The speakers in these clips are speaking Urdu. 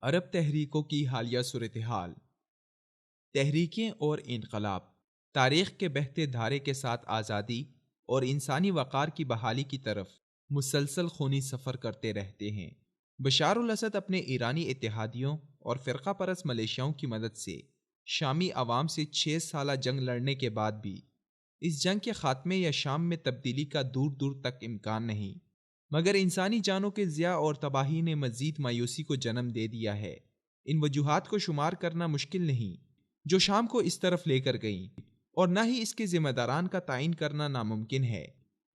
عرب تحریکوں کی حالیہ صورتحال۔ تحریکیں اور انقلاب تاریخ کے بہتے دھارے کے ساتھ آزادی اور انسانی وقار کی بحالی کی طرف مسلسل خونی سفر کرتے رہتے ہیں۔ بشار الاسد اپنے ایرانی اتحادیوں اور فرقہ پرست ملیشیاؤں کی مدد سے شامی عوام سے 6 سالہ جنگ لڑنے کے بعد بھی اس جنگ کے خاتمے یا شام میں تبدیلی کا دور دور تک امکان نہیں، مگر انسانی جانوں کے ضیاع اور تباہی نے مزید مایوسی کو جنم دے دیا ہے۔ ان وجوہات کو شمار کرنا مشکل نہیں جو شام کو اس طرف لے کر گئیں، اور نہ ہی اس کے ذمہ داران کا تعین کرنا ناممکن ہے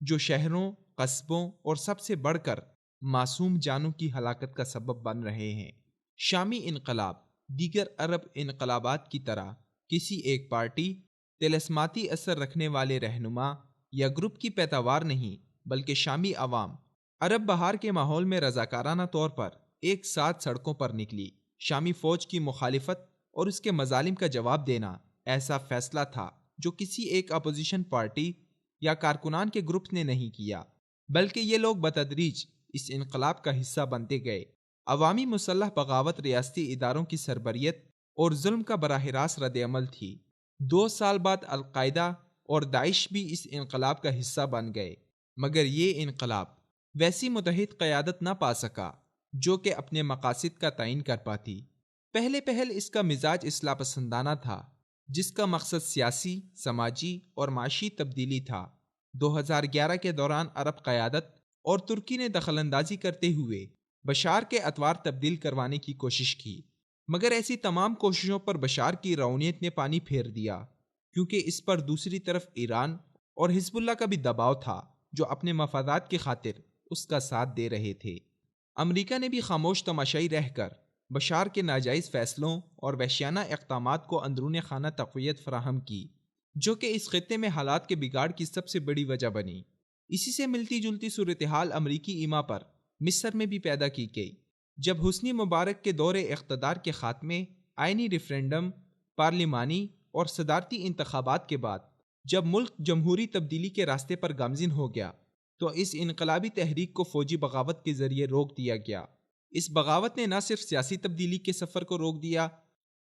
جو شہروں، قصبوں اور سب سے بڑھ کر معصوم جانوں کی ہلاکت کا سبب بن رہے ہیں۔ شامی انقلاب دیگر عرب انقلابات کی طرح کسی ایک پارٹی، طلسماتی اثر رکھنے والے رہنما یا گروپ کی پیداوار نہیں، بلکہ شامی عوام عرب بہار کے ماحول میں رضاکارانہ طور پر ایک ساتھ سڑکوں پر نکلی۔ شامی فوج کی مخالفت اور اس کے مظالم کا جواب دینا ایسا فیصلہ تھا جو کسی ایک اپوزیشن پارٹی یا کارکنان کے گروپ نے نہیں کیا، بلکہ یہ لوگ بتدریج اس انقلاب کا حصہ بنتے گئے۔ عوامی مسلح بغاوت ریاستی اداروں کی سربریت اور ظلم کا براہ راست رد عمل تھی۔ 2 سال بعد القاعدہ اور داعش بھی اس انقلاب کا حصہ بن گئے، مگر یہ انقلاب ویسی متحد قیادت نہ پا سکا جو کہ اپنے مقاصد کا تعین کر پاتی۔ پہل اس کا مزاج اصلاح پسندانہ تھا، جس کا مقصد سیاسی، سماجی اور معاشی تبدیلی تھا۔ 2011 کے دوران عرب قیادت اور ترکی نے دخل اندازی کرتے ہوئے بشار کے اطوار تبدیل کروانے کی کوشش کی، مگر ایسی تمام کوششوں پر بشار کی روونیت نے پانی پھیر دیا، کیونکہ اس پر دوسری طرف ایران اور حزب اللہ کا بھی دباؤ تھا جو اپنے مفادات کی خاطر اس کا ساتھ دے رہے تھے۔ امریکہ نے بھی خاموش تماشائی رہ کر بشار کے ناجائز فیصلوں اور وحشیانہ اقدامات کو اندرون خانہ تقویت فراہم کی، جو کہ اس خطے میں حالات کے بگاڑ کی سب سے بڑی وجہ بنی۔ اسی سے ملتی جلتی صورتحال امریکی ایما پر مصر میں بھی پیدا کی گئی، جب حسنی مبارک کے دور اقتدار کے خاتمے، آئینی ریفرینڈم، پارلیمانی اور صدارتی انتخابات کے بعد جب ملک جمہوری تبدیلی کے راستے پر گامزن ہو گیا، تو اس انقلابی تحریک کو فوجی بغاوت کے ذریعے روک دیا گیا۔ اس بغاوت نے نہ صرف سیاسی تبدیلی کے سفر کو روک دیا،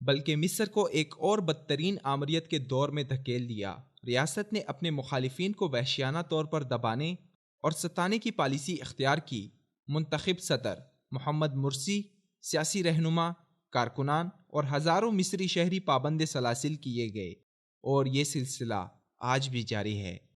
بلکہ مصر کو ایک اور بدترین آمریت کے دور میں دھکیل دیا۔ ریاست نے اپنے مخالفین کو وحشیانہ طور پر دبانے اور ستانے کی پالیسی اختیار کی۔ منتخب صدر محمد مرسی، سیاسی رہنما، کارکنان اور ہزاروں مصری شہری پابند سلاسل کیے گئے، اور یہ سلسلہ آج بھی جاری ہے۔